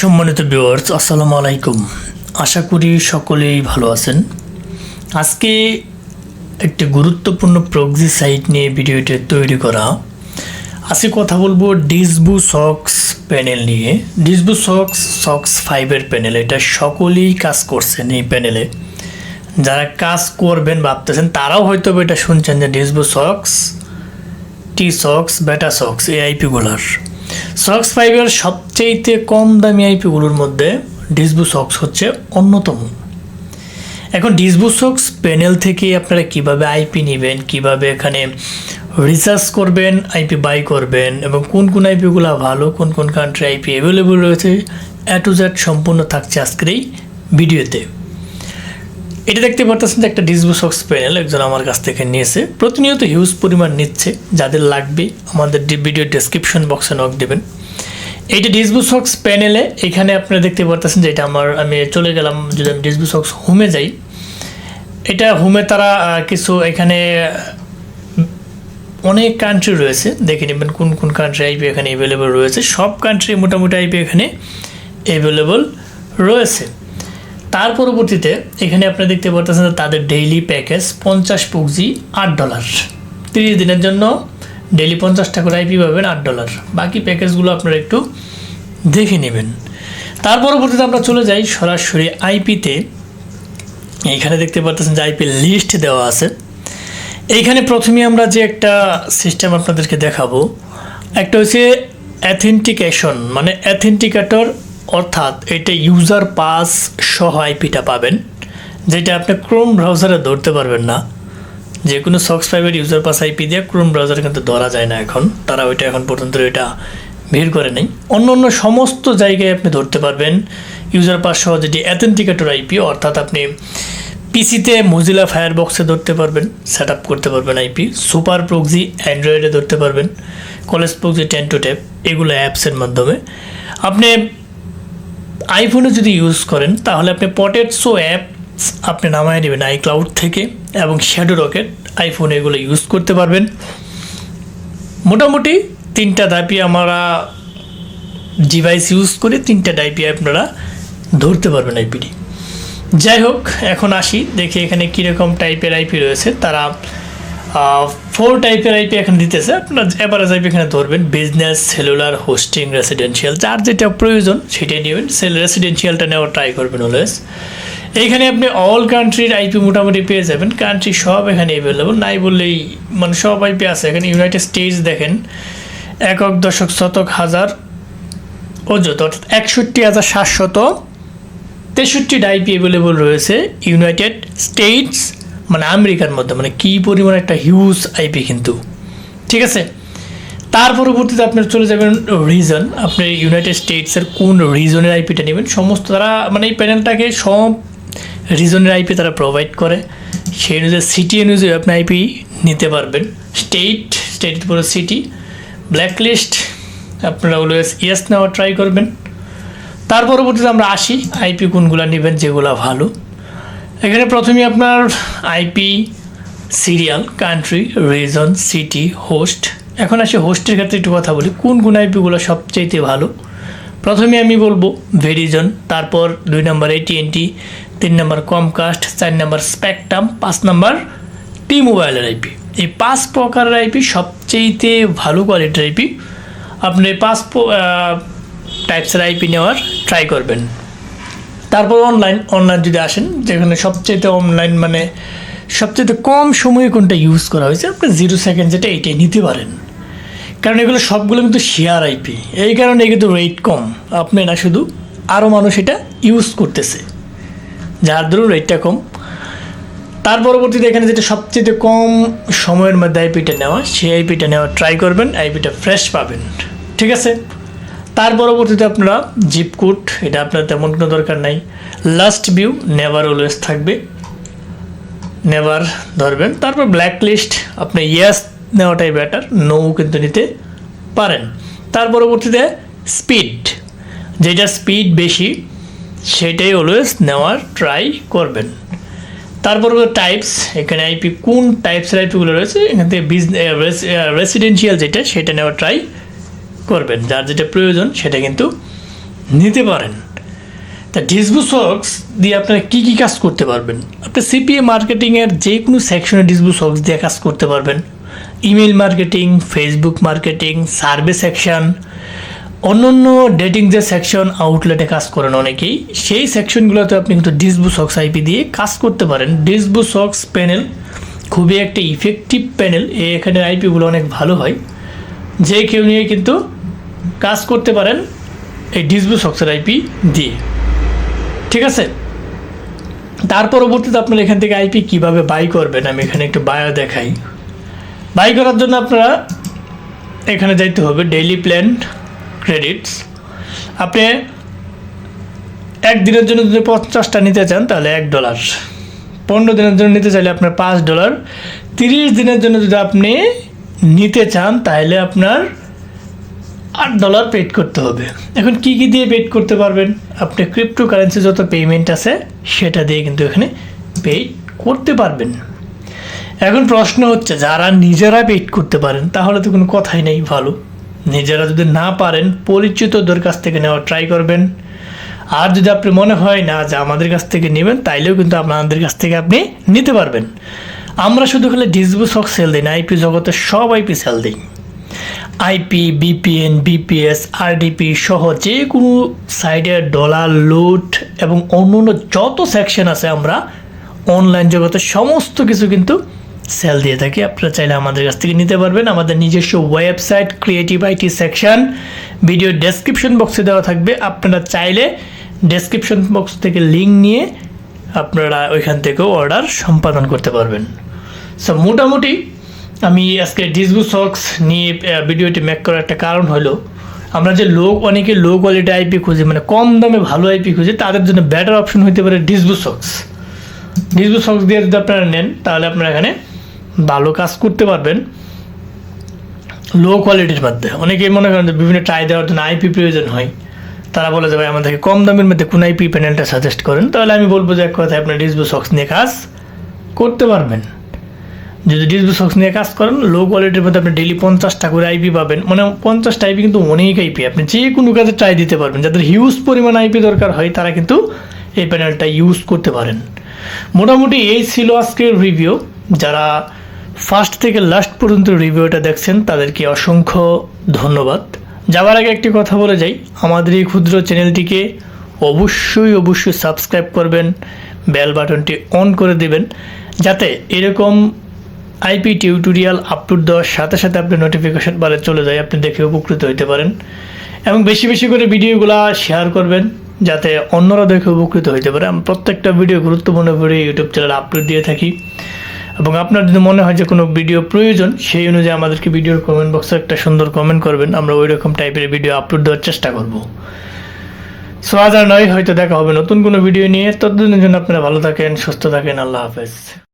সম্মানিত ভিউয়ার্স, আসসালামু আলাইকুম। আশা করি সকলেই ভালো আছেন। আজকে একটি গুরুত্বপূর্ণ প্রক্সি সাইট নিয়ে ভিডিওটি তৈরি করা। আজকে কথা বলবো ডিসবু সক্স প্যানেল নিয়ে। ডিসবু সক্স 5-এর প্যানেল, এটা সকলেই কাজ করছেন এই প্যানেলে। যারা কাজ করবেন ভাবতেছেন তারাও হয়তো এটা শুনছেন যে ডিসবু সক্স, টি সক্স, বেটা সক্স এই আইপিগুলার। সক্স 5-এর সবচেয়ে কম দামি আইপিগুলোর মধ্যে ডিসবু সক্স হচ্ছে অন্যতম। এখন ডিসবু সক্স প্যানেল থেকে আপনারা কিভাবে আইপি নেবেন, কিভাবে এখানে রিসার্চ করবেন, আইপি বাই করবেন এবং কোন কোন আইপিগুলো ভালো, কোন কোন কান্ট্রি আইপি অ্যাভেলেবল রয়েছে, A to Z সম্পূর্ণ থাকছে আজকের এই ভিডিওতে। এটা দেখতে পারতেছেন যে একটা ডিসবু সক্স প্যানেল একজন আমার কাছ থেকে নিয়েছে। প্রতিনিয়ত হিউজ পরিমাণ নিচ্ছে। যাদের লাগবে আমাদের ভিডিও ডেসক্রিপশন বক্সে নক দেবেন। এইটা ডিসবু সক্স প্যানেলে এখানে আপনারা দেখতে পারতেছেন যে এটা আমি চলে গেলাম। যদি আমি ডিসবু সক্স হোমে যাই, এটা হোমে তারা কিছু এখানে অনেক কান্ট্রি রয়েছে, দেখে নেবেন কোন কোন কান্ট্রি আইপি এখানে অ্যাভেলেবল রয়েছে। সব কান্ট্রি মোটামুটি আইপি এখানে অ্যাভেলেবল রয়েছে। তার পরবর্তীতে এখানে আপনারা দেখতে পাচ্ছেন তাদের ডেইলি প্যাকেজ 50 পুগজি $8, 30 দিনের জন্য ডেইলি 50 টাকা আইপি পাবেন $8। বাকি প্যাকেজগুলো আপনারা একটু দেখে নেবেন। তার পরবর্তীতে আমরা চলে যাই সরাসরি আইপিতে। এইখানে দেখতে পাচ্ছেন যে আইপি লিস্ট দেওয়া আছে। এইখানে প্রথমে আমরা যে একটা সিস্টেম আপনাদেরকে দেখাবো, একটা হচ্ছে অ্যাথেন্টিকেশন, মানে অ্যাথেন্টিকেটর, অর্থাৎ এটা ইউজার পাস সহ আইপিটা পাবেন, যেটা আপনি ক্রোম ব্রাউজারে ধরতে পারবেন না। যে কোনো সক্স 5-এর ইউজার পাস আইপি দিয়ে ক্রোম ব্রাউজারে কিন্তু ধরা যায় না এখন, তারা ওইটা এখন পর্যন্ত এটা বের করে নেই। অন্য অন্য সমস্ত জায়গায় আপনি ধরতে পারবেন ইউজার পাস সহ, যেটি অ্যাথেন্টিকেটর আইপি, অর্থাৎ আপনি পিসিতে মোজিলা ফায়ারবক্সে ধরতে পারবেন, সেট আপ করতে পারবেন আইপি। সুপার প্রক্সি অ্যান্ড্রয়েডে ধরতে পারবেন, কলেজ প্রক্সি 10 to ট্যাপ, এগুলো অ্যাপসের মাধ্যমে। আপনি আইফোনে যদি ইউজ করেন তাহলে আপনি পটেটসো অ্যাপস আপনি নামায় নেবেন আইক্লাউড থেকে, এবং শ্যাডো রকেট আইফোনে এগুলো ইউজ করতে পারবেন। মোটামুটি 3টা ডাইপি আমরা ডিভাইস ইউজ করে 3টা ডাইপি আপনারা ধরতে পারবেন আইপিডি। যাই হোক, এখন আসি দেখি এখানে কীরকম টাইপের আইপি রয়েছে। তারা 4 টাইপের আইপি এখানে দিতেছে। আপনার এভারেজ আইপি এখানে ধরবেন বিজনেস, সেলুলার, হোস্টিং, রেসিডেন্সিয়াল, যার যেটা প্রয়োজন সেটাই নেবেন। রেসিডেন্সিয়ালটা নেওয়ার ট্রাই করবেন অলওয়েজ। এইখানে আপনি অল কান্ট্রির আইপি মোটামুটি পেয়ে যাবেন। কান্ট্রি সব এখানে অ্যাভেলেবল, নাই বললেই মানে সব আইপি আছে এখানে। ইউনাইটেড স্টেটস দেখেন, একক, দশক, শতক, হাজার, অযত, অর্থাৎ 61,763টা আইপি অ্যাভেলেবল রয়েছে ইউনাইটেড স্টেটস, মানে আমেরিকার মধ্যে। মানে কী পরিমাণ একটা হিউজ আইপি কিন্তু, ঠিক আছে। তার পরবর্তীতে আপনার চলে যাবেন রিজন। আপনি ইউনাইটেড স্টেটসের কোন রিজনের আইপিটা নেবেন, সমস্ত তারা মানে এই প্যানেলটাকে সব রিজনের আইপি তারা প্রোভাইড করে। সেই অনুযায়ী সিটি অনুযায়ী আপনি আইপি নিতে পারবেন। স্টেটের পরে সিটি, ব্ল্যাক লিস্ট আপনারা অলওয়েজ ইয়েস নেওয়ার ট্রাই করবেন। তার পরবর্তীতে আমরা আসি আইপি কোনগুলো নেবেন যেগুলো ভালো। এখানে প্রথমে আপনার IP, serial, country, reason, city, host. এখন আসি হোস্টের ক্ষেত্রে একটু কথা বলি, কোন কোন আইপিগুলো সবচাইতে ভালো। প্রথমে আমি বলবো ভেরিজন, তারপর 2 নম্বর AT&T, 3 নম্বর কমকাস্ট, 4 নম্বর স্পেকট্রাম, 5 নম্বর টি-মোবাইলের আইপি। এই 5 প্রকারের আইপি সবচাইতে ভালো কোয়ালিটির আইপি। আপনি 5 টাইপসের আইপি নেওয়ার ট্রাই করবেন। তারপর অনলাইন যদি আসেন, যেখানে সবচেয়ে অনলাইন মানে সবচেয়ে কম সময়ে কোনটা ইউজ করা হয়েছে, আপনি 0 সেকেন্ড যেটা এইটাই নিতে পারেন। কারণ এগুলো সবগুলো কিন্তু শেয়ার আইপি, এই কারণে কিন্তু রেট কম। আপনি না শুধু, আরও মানুষ এটা ইউজ করতেছে, যার ধরুন রেটটা কম। তার পরবর্তীতে এখানে যেটা সবচেয়ে কম সময়ের মধ্যে আইপিটা নেওয়া, সেই আইপিটা নেওয়ার ট্রাই করবেন, আইপিটা ফ্রেশ পাবেন, ঠিক আছে। তার পরবর্তীতে আপনারা জিপ কোড, এটা আপনার তেমন কোনো দরকার নাই। লাস্ট ভিউ, নেভার অলওয়েজ থাকবে, নেভার ধরবেন। তারপর ব্ল্যাক লিস্ট, আপনি ইয়েস নেওয়াটাই বেটার, নো কিন্তু নিতে পারেন। তার পরবর্তীতে স্পিড, যেটা স্পিড বেশি সেটাই অলওয়েজ নেওয়ার ট্রাই করবেন। তারপর টাইপস, এখানে আইপি কোন টাইপসের আইপিগুলো রয়েছে এখান থেকে রেসিডেন্সিয়াল যেটা সেটা নেওয়ার ট্রাই করবেন, যার যেটা প্রয়োজন সেটা কিন্তু নিতে পারেন। তা ডিসবুসক্স দিয়ে আপনারা কী কী কাজ করতে পারবেন? আপনি সিপিএ মার্কেটিংয়ের যে কোনো সেকশনে ডিসবুসক্স দিয়ে কাজ করতে পারবেন। Email marketing, Facebook marketing, survey section, অন্যান্য ডেটিং যে সেকশন আউটলেটে কাজ করেন অনেকেই, সেই সেকশনগুলোতে আপনি কিন্তু ডিসবুসক্স আইপি দিয়ে কাজ করতে পারেন। ডিসবুসক্স প্যানেল খুবই একটা ইফেক্টিভ প্যানেল, এখানে আইপিগুলো অনেক ভালো হয়, যে কেউ নিয়ে কিন্তু কাজ করতে পারেন এই ডিসবুসক্সের আইপি দিয়ে। ঠিক আছে, তার পরবর্তীতে আপনারা এখান থেকে আইপি কীভাবে বাই করবেন আমি এখানে একটু বায়ো দেখাই। বাই করার জন্য আপনারা এখানে যাইতে হবে ডেইলি প্ল্যান ক্রেডিটস। আপনি একদিনের জন্য যদি 50টা নিতে চান তাহলে $1, 15 দিনের জন্য নিতে চাইলে আপনার $5, 30 দিনের জন্য যদি আপনি নিতে চান তাহলে আপনার $8 পেড করতে হবে। এখন কি কি দিয়ে পেড করতে পারবেন? আপনি ক্রিপ্টোকারেন্সি যত পেমেন্ট আছে সেটা দিয়ে কিন্তু এখানে পেড করতে পারবেন। এখন প্রশ্ন হচ্ছে, যারা নিজেরা পেড করতে পারেন তাহলে তো কোনো কথাই নেই, ভালো। নিজেরা যদি না পারেন পরিচিতদের কাছ থেকে নেওয়া ট্রাই করবেন। আর যদি আপনি মনে হয় না যে আমাদের কাছ থেকে নেবেন, তাইলেও কিন্তু আপনাদের কাছ থেকে আপনি নিতে পারবেন। আমরা শুধু খালি ডিসবুসক্স সেল দিই না, আইপি জগতে সব আইপি সেল দিই। আইপি, বিপিএন, বিপিএস, আরডিপি সহ যে কোনো সাইডে ডলার, লুট এবং অন্যান্য যত সেকশন আছে আমরা অনলাইন জগতে সমস্ত কিছু কিন্তু সেল দিয়ে থাকি। আপনারা চাইলে আমাদের কাছ থেকে নিতে পারবেন। আমাদের নিজস্ব website creative IT section video description বক্সে দেওয়া থাকবে। আপনারা চাইলে ডেসক্রিপশন বক্স থেকে লিঙ্ক নিয়ে আপনারা ওইখান থেকেও অর্ডার সম্পাদন করতে পারবেন। সো মোটামুটি আমি আজকে ডিসবুসক্স নিয়ে ভিডিওটি মেক করার একটা কারণ হলো, আমরা যে অনেকে লো কোয়ালিটি আইপি খুঁজি, মানে কম দামে ভালো আইপি খুঁজি, তাদের জন্য বেটার অপশন হতে পারে ডিসবুসক্স। ডিসবুসক্স দিয়ে যদি আপনারা নেন তাহলে আপনারা এখানে ভালো কাজ করতে পারবেন লো কোয়ালিটির মধ্যে। অনেকেই মনে করেন যে বিভিন্ন ট্রাই দেওয়ার জন্য আইপি প্রয়োজন হয়, তারা বলে যে ভাই আমাদেরকে কম দামের মধ্যে কোন আইপি প্যানেলটা সাজেস্ট করেন। তাহলে আমি বলবো যে এক কথায় আপনার ডিসবুসক্স নিয়ে কাজ করতে পারবেন। যদি ডিসবুসক্স নিয়ে কাজ করেন লো কোয়ালিটির মধ্যে আপনি ডেইলি 50টা করে আইপি পাবেন। মানে 50টা আইপি কিন্তু অনেক আইপি, আপনি যে কোনো কাজে ট্রাই দিতে পারবেন। যাদের হিউজ পরিমাণ আইপি দরকার হয় তারা কিন্তু এই প্যানেলটা ইউজ করতে পারেন। মোটামুটি এই ছিল আজকের রিভিউ। যারা ফার্স্ট থেকে লাস্ট পর্যন্ত রিভিউটা দেখছেন তাদেরকে অসংখ্য ধন্যবাদ। যাওয়ার আগে একটি কথা বলে যাই, আমাদের এই ক্ষুদ্র চ্যানেলটিকে অবশ্যই সাবস্ক্রাইব করবেন, বেল বাটনটি অন করে দেবেন, যাতে এরকম আইপি টিউটোরিয়াল আপলোড দেওয়ার সাথে সাথে আপনি নোটিফিকেশন বারে চলে যায়, আপনি দেখে উপকৃত হতে পারেন। এবং বেশি বেশি করে ভিডিওগুলো শেয়ার করবেন যাতে অন্যরা দেখে উপকৃত হতে পারে। আমি প্রত্যেকটা ভিডিও গুরুত্বপূর্ণ ভিডিও ইউটিউব চ্যানেলে আপলোড দিয়ে থাকি, এবং আপনার যদি মনে হয় যে কোনো ভিডিও প্রয়োজন সেই অনুযায়ী আমাদেরকে ভিডিওর কমেন্ট বক্সে একটা সুন্দর কমেন্ট করবেন, আমরা ওই রকম টাইপের ভিডিও আপলোড দেওয়ার চেষ্টা করব। সো আজ আর নয়, হয়তো দেখা হবে নতুন কোনো ভিডিও নিয়ে। ততদিনের জন্য আপনারা ভালো থাকেন, সুস্থ থাকেন। আল্লাহ হাফেজ।